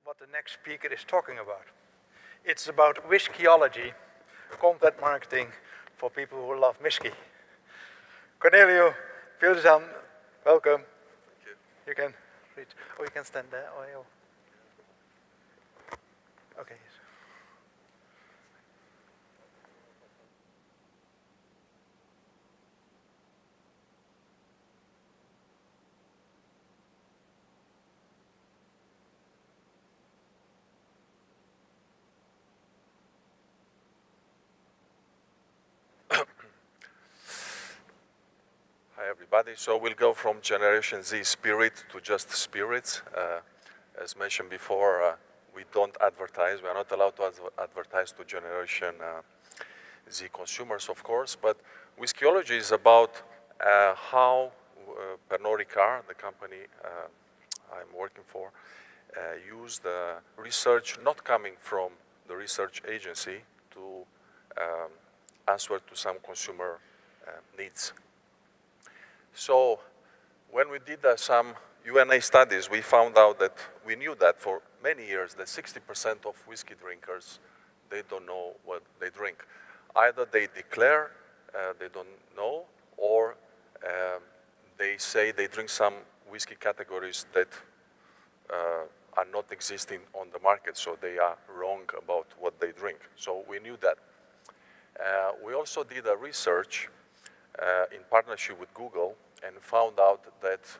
what the next speaker is talking about. It's about Whiskyology, content marketing for people who love whiskey. Corneliu, Vilsan, welcome. Thank you. You can reach. Oh, you can stand there. Oh, yeah. Okay. Hi everybody. So we'll go from Generation Z spirit to just spirits. As mentioned before, we don't advertise. We are not allowed to advertise to Generation Z consumers, of course. But Whiskyology is about how Pernod Ricard, the company I'm working for, use the research not coming from the research agency to answer to some consumer needs. So when we did some UNA studies, we found out that we knew that for many years that 60% of whiskey drinkers, they don't know what they drink. Either they declare they don't know, or they say they drink some whiskey categories that are not existing on the market, so they are wrong about what they drink. So we knew that. We also did a research in partnership with Google and found out that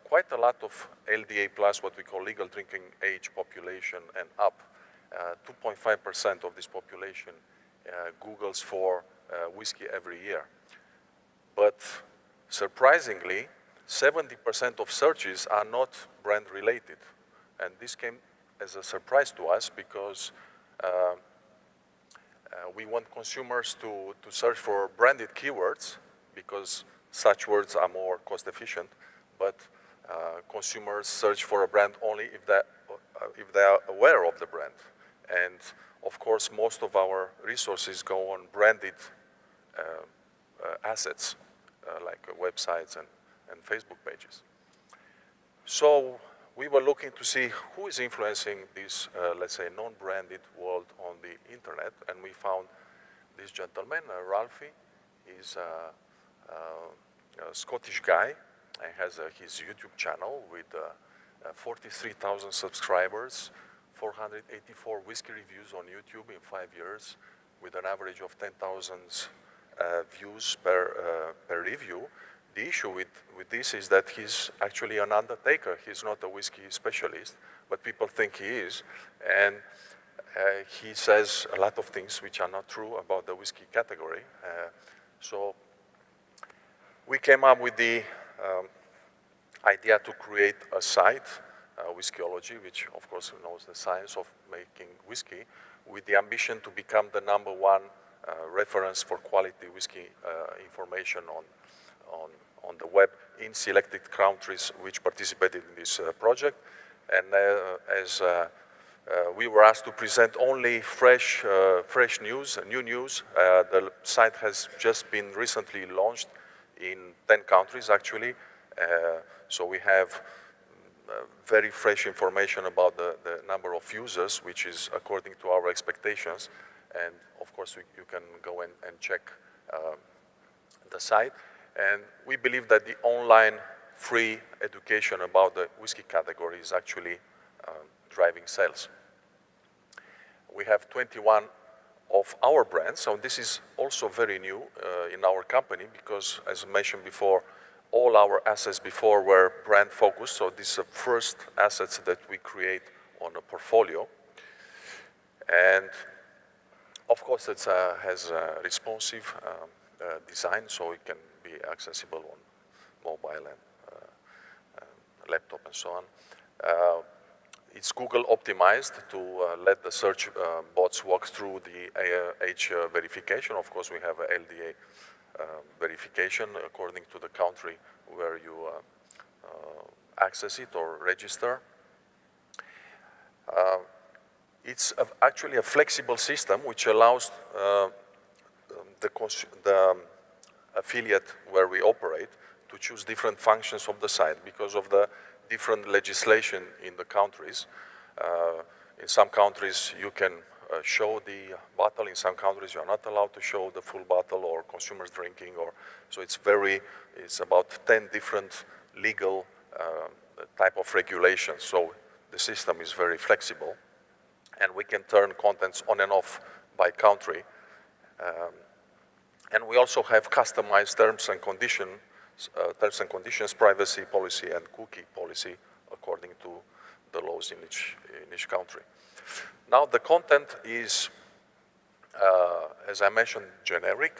quite a lot of LDA plus, what we call legal drinking age population and up, 2.5% of this population Googles for whiskey every year. But surprisingly, 70% of searches are not brand related. And this came as a surprise to us because we want consumers to search for branded keywords because such words are more cost efficient, but consumers search for a brand only if they are aware of the brand. And of course, most of our resources go on branded assets, like websites and Facebook pages. So we were looking to see who is influencing this, let's say, non-branded world on the internet, and we found this gentleman, Ralphie. He's a Scottish guy, and has his YouTube channel with 43,000 subscribers, 484 whiskey reviews on YouTube in 5 years, with an average of 10,000 views per review. The issue with this is that he's actually an undertaker. He's not a whiskey specialist, but people think he is. And he says a lot of things which are not true about the whiskey category. So we came up with the idea to create a site, Whiskyology, which of course knows the science of making whiskey, with the ambition to become the #1 reference for quality whiskey information on the web in selected countries which participated in this project. And as we were asked to present only fresh news, new news. The site has just been recently launched in 10 countries, actually. So we have very fresh information about the number of users, which is according to our expectations. And of course, you can go and check the site. And we believe that the online free education about the whiskey category is actually driving sales. We have 21 of our brands, so this is also very new in our company because, as mentioned before, all our assets before were brand focused, so these are first assets that we create on a portfolio. And of course, it has a responsive design, so it can be accessible on mobile and laptop and so on. It's Google optimized to let the search bots walk through the age verification. Of course, we have a LDA verification according to the country where you access it or register. It's actually a flexible system which allows the affiliate where we operate to choose different functions of the site because of the different legislation in the countries. In some countries, you can show the bottle. In some countries, you're not allowed to show the full bottle or consumers drinking. So it's about 10 different legal type of regulations. So the system is very flexible. And we can turn contents on and off by country. And we also have customized terms and conditions, privacy policy, and cookie policy according to the laws in each country. Now the content is, as I mentioned, generic.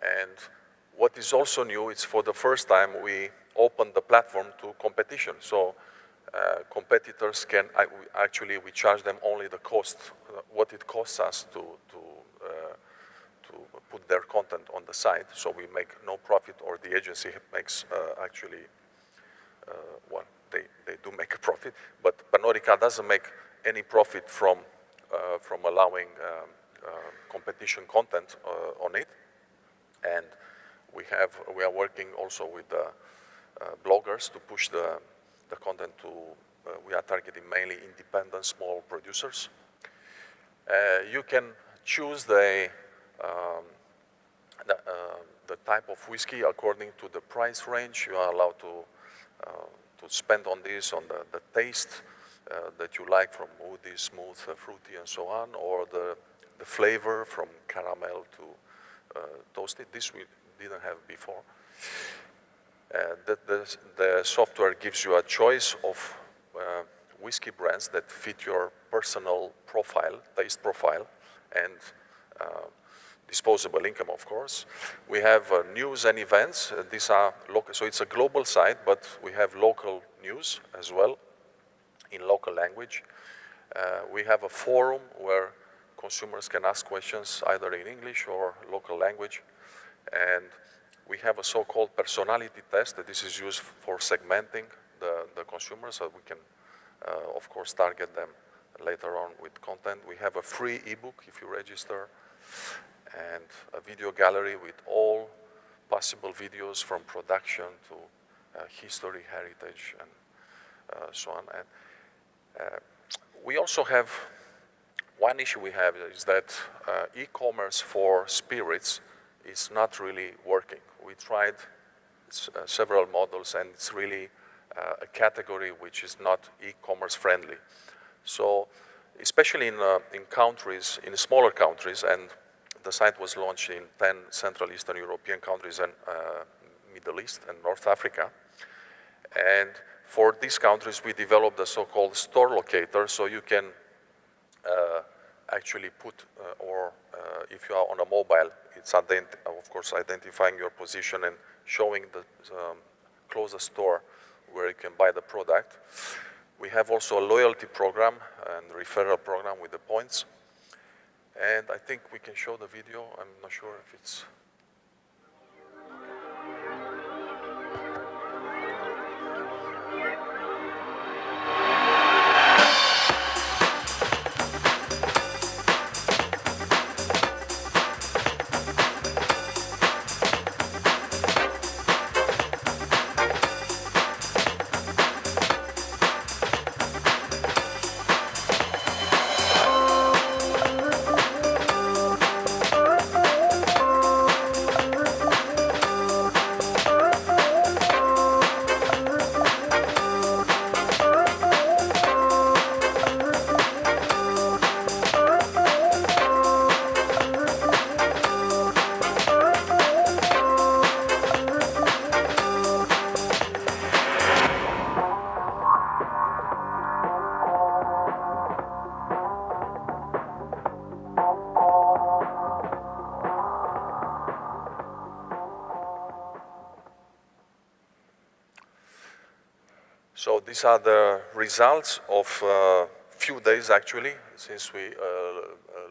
And what is also new is for the first time we open the platform to competition. So competitors can, we charge them only the cost, what it costs us to put their content on the site. So we make no profit, or the agency makes they do make a profit, but Pernod Ricard doesn't make any profit from allowing competition content on it. And we are working also with bloggers to push the content to, we are targeting mainly independent small producers. You can choose the type of whiskey according to the price range. You are allowed to spend on this, on the taste that you like, from woody, smooth, fruity, and so on, or the flavor from caramel to toasted. This we didn't have before. The software gives you a choice of whiskey brands that fit your personal profile, taste profile, and disposable income, of course. We have news and events. These are local, so it's a global site, but we have local news as well in local language. We have a forum where consumers can ask questions either in English or local language. And we have a so-called personality test. This is used for segmenting the consumers, so we can, of course, target them later on with content. We have a free ebook if you register, and a video gallery with all possible videos from production to history, heritage, and so on. And we also have, one issue we have is that e-commerce for spirits is not really working. We tried several models, and it's really a category which is not e-commerce friendly. So especially in countries, in smaller countries, and the site was launched in 10 Central Eastern European countries and Middle East and North Africa. And for these countries, we developed a so-called store locator, so you can actually put, if you are on a mobile, it's of course identifying your position and showing the closest store where you can buy the product. We have also a loyalty program and referral program with the points. And I think we can show the video. I'm not sure if it's... So these are the results of few days, actually, since we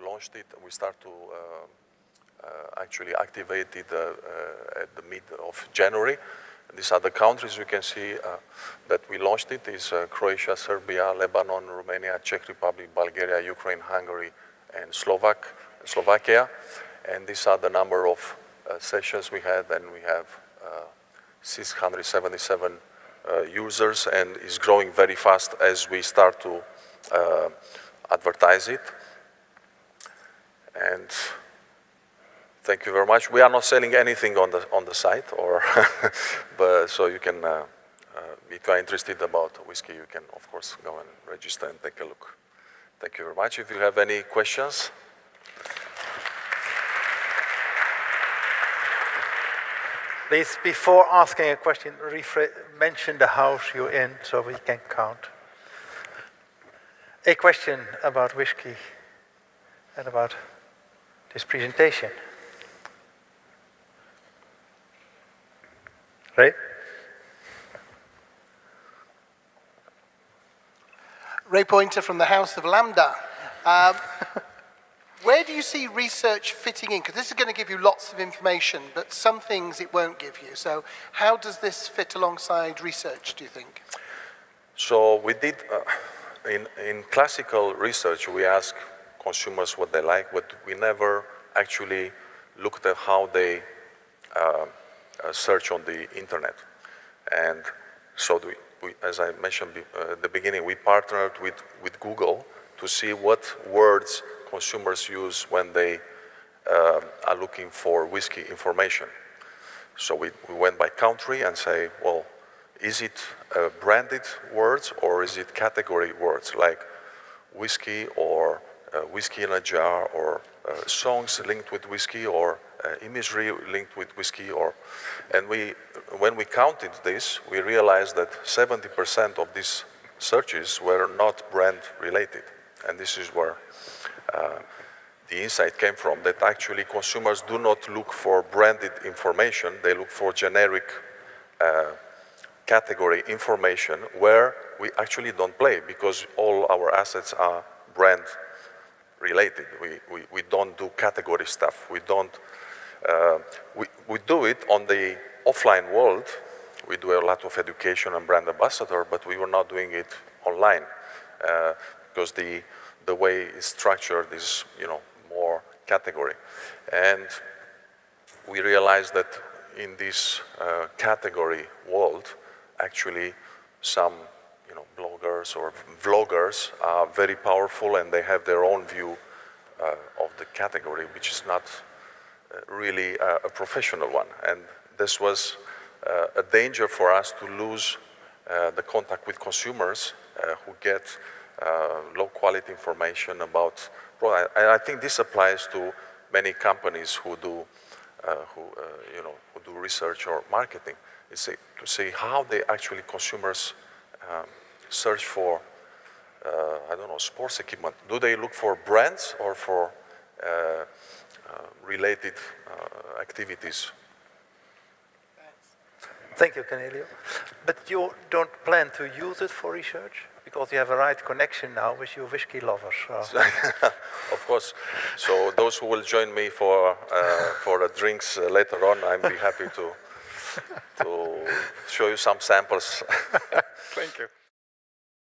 launched it. We start to actually activate it at the mid of January. These are the countries you can see that we launched it. Is Croatia, Serbia, Lebanon, Romania, Czech Republic, Bulgaria, Ukraine, Hungary, and Slovakia. And these are the number of sessions we had, and we have 677 users, and is growing very fast as we start to advertise it. And thank you very much. We are not selling anything on the site, or but so you can, if you are interested about whiskey, you can of course go and register and take a look. Thank you very much. If you have any questions. Please, before asking a question, mention the house you're in so we can count. A question about whiskey and about this presentation. Ray? Ray Pointer from the House of Lambda. Where do you see research fitting in? Because this is going to give you lots of information, but some things it won't give you. So how does this fit alongside research, do you think? So we did, in classical research, we ask consumers what they like, but we never actually looked at how they search on the internet. And so as I mentioned at the beginning, we partnered with Google to see what words consumers use when they are looking for whiskey information. So we went by country and say, well, is it branded words or is it category words like whiskey or whiskey in a jar, or songs linked with whiskey, or imagery linked with whiskey, and when we counted this, we realized that 70% of these searches were not brand related. And this is where the insight came from, that actually consumers do not look for branded information, they look for generic category information where we actually don't play, because all our assets are brand related. We don't do category stuff. We don't, we do it on the offline world. We do a lot of education and brand ambassador, but we were not doing it online because the way it's structured is, more category. And we realized that in this category world, actually some bloggers or vloggers are very powerful, and they have their own view of the category, which is not really a professional one. And this was a danger for us to lose the contact with consumers who get low quality information about product. And I think this applies to many companies who do research or marketing. It's to see how they actually consumers search for, I don't know, sports equipment. Do they look for brands or for related activities? Thank you, Corneliu. But you don't plan to use it for research? Because you have a right connection now with your whiskey lovers. So. Of course. So those who will join me for the drinks later on, I'll be happy to show you some samples. Thank you.